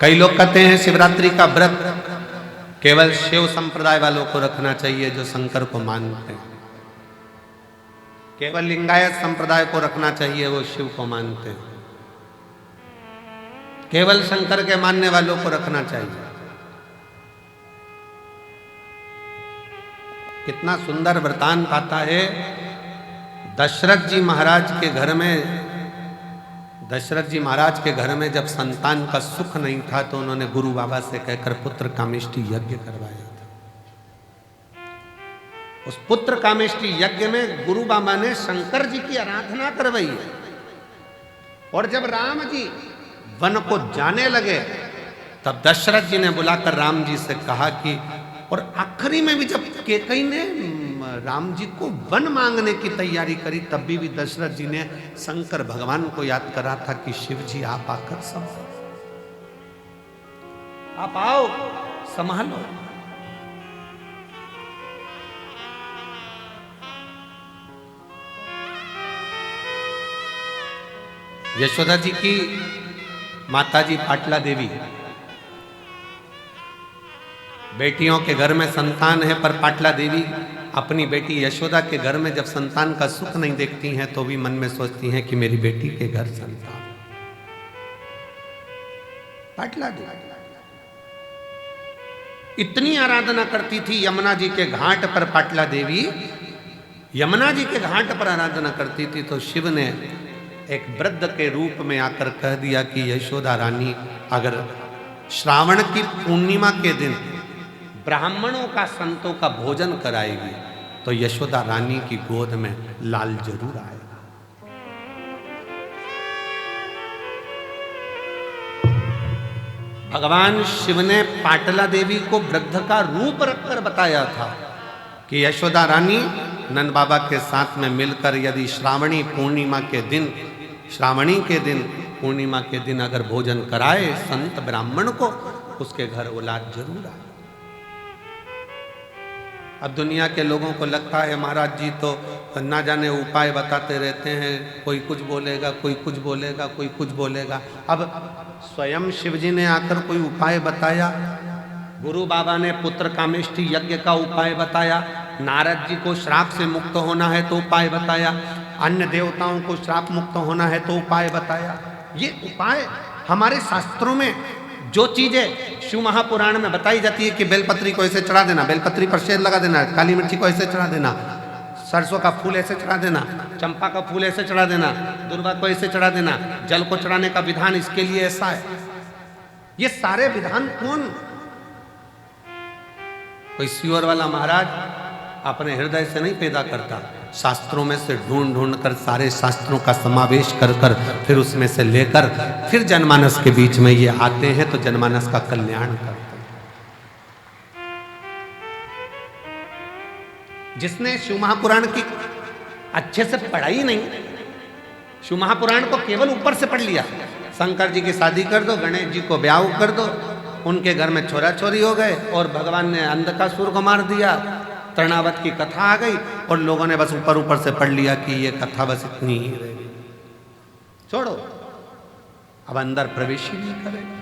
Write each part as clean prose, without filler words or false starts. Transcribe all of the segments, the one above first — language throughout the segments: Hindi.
कई लोग कहते हैं शिवरात्रि का व्रत केवल शिव संप्रदाय वालों को रखना चाहिए जो शंकर को मानते हैं। केवल लिंगायत संप्रदाय को रखना चाहिए, वो शिव को मानते हैं। केवल शंकर के मानने वालों को रखना चाहिए। कितना सुंदर वृतांत आता है। दशरथ जी महाराज के घर में, दशरथ जी महाराज के घर में जब संतान का सुख नहीं था तो उन्होंने गुरु बाबा से कहकर पुत्र कामेष्टि यज्ञ करवाया था। उस पुत्र कामेष्टि यज्ञ में गुरु बाबा ने शंकर जी की आराधना करवाई है। और जब राम जी वन को जाने लगे तब दशरथ जी ने बुलाकर राम जी से कहा कि, और आखिरी में भी जब कैकेयी ने राम जी को वन मांगने की तैयारी करी तब भी दशरथ जी ने शंकर भगवान को याद करा था कि शिव जी आप आकर संभालो, आप आओ संभालो। यशोदा जी की माताजी पाटला देवी, बेटियों के घर में संतान है पर पाटला देवी अपनी बेटी यशोदा के घर में जब संतान का सुख नहीं देखती हैं तो भी मन में सोचती हैं कि मेरी बेटी के घर संतान। पाटला देवी इतनी आराधना करती थी यमुना जी के घाट पर। पाटला देवी यमुना जी के घाट पर आराधना करती थी तो शिव ने एक वृद्ध के रूप में आकर कह दिया कि यशोदा रानी अगर श्रावण की पूर्णिमा के दिन ब्राह्मणों का, संतों का भोजन कराएगी तो यशोदा रानी की गोद में लाल जरूर आएगा। भगवान शिव ने पाटला देवी को वृद्ध का रूप रखकर बताया था कि यशोदा रानी नंद बाबा के साथ में मिलकर यदि श्रावणी पूर्णिमा के दिन, श्रावणी के दिन, पूर्णिमा के दिन अगर भोजन कराए संत ब्राह्मण को, उसके घर औलाद जरूर आए। अब दुनिया के लोगों को लगता है महाराज जी तो ना जाने उपाय बताते रहते हैं, कोई कुछ बोलेगा, कोई कुछ बोलेगा, कोई कुछ बोलेगा। अब स्वयं शिव जी ने आकर कोई उपाय बताया, गुरु बाबा ने पुत्र कामेष्टि यज्ञ का उपाय बताया, नारद जी को श्राप से मुक्त होना है तो उपाय बताया, अन्य देवताओं को श्राप मुक्त होना है तो उपाय बताया। ये उपाय हमारे शास्त्रों में जो चीजें शिव महापुराण में बताई जाती है कि बेलपत्री को ऐसे चढ़ा देना, बेलपत्री पर शेर लगा देना, काली मिर्ची को ऐसे चढ़ा देना, सरसों का फूल ऐसे चढ़ा देना, चंपा का फूल ऐसे चढ़ा देना, दुर्वा को ऐसे चढ़ा देना, जल को चढ़ाने का विधान इसके लिए ऐसा है। ये सारे विधान कौन? कोई सियोर वाला महाराज अपने हृदय से नहीं पैदा करता, शास्त्रों में से ढूंढ ढूंढ कर सारे शास्त्रों का समावेश कर कर फिर उसमें से लेकर फिर जनमानस के बीच में ये आते हैं तो जनमानस का कल्याण करते हैं। जिसने शिव महापुराण की अच्छे से पढ़ाई नहीं, शिव महापुराण को केवल ऊपर से पढ़ लिया, शंकर जी की शादी कर दो, गणेश जी को ब्याह कर दो, उनके घर में छोरा छोरी हो गए और भगवान ने अंधकासुर को मार दिया, तृणावत की कथा आ गई और लोगों ने बस ऊपर ऊपर से पढ़ लिया कि ये कथा बस इतनी ही रहेगी, छोड़ो, अब अंदर प्रवेश ही नहीं करेगा।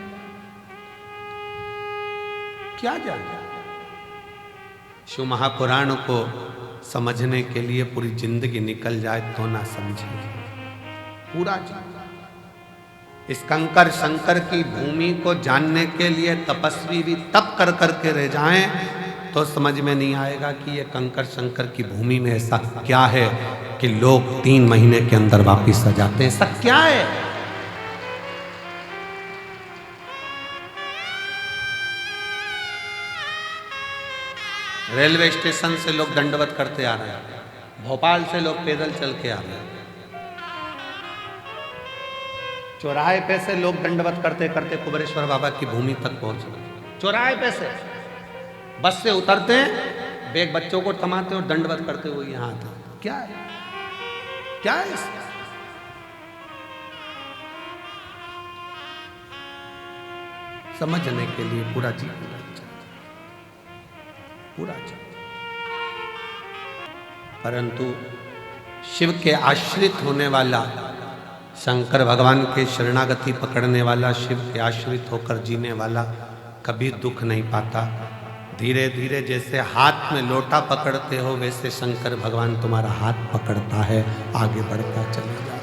क्या जाने? शिव महापुराण को समझने के लिए पूरी जिंदगी निकल जाए तो ना समझेंगे पूरा जीवन। इस कंकर शंकर की भूमि को जानने के लिए तपस्वी भी तप कर करके रह जाएं तो समझ में नहीं आएगा कि ये कंकर शंकर की भूमि में ऐसा क्या है कि लोग 3 महीने के अंदर वापिस आ जाते हैं। ऐसा क्या है? रेलवे स्टेशन से लोग दंडवत करते आ रहे हैं, भोपाल से लोग पैदल चल के आ रहे हैं, चौराहे पे से लोग दंडवत करते करते कुबेरेश्वर बाबा की भूमि तक पहुंच गए। चौराहे पे से बस से उतरते हैं, बैग बच्चों को थमाते और दंडवत करते हुए यहाँ आते हैं। क्या है? क्या है इसका? समझने के लिए पूरा जीवन पूरा जीवन, परंतु शिव के आश्रित होने वाला शंकर भगवान के शरणागति पकड़ने वाला, शिव के आश्रित होकर जीने वाला कभी दुख नहीं पाता। धीरे धीरे जैसे हाथ में लोटा पकड़ते हो, वैसे शंकर भगवान तुम्हारा हाथ पकड़ता है, आगे बढ़ता चले जाओ।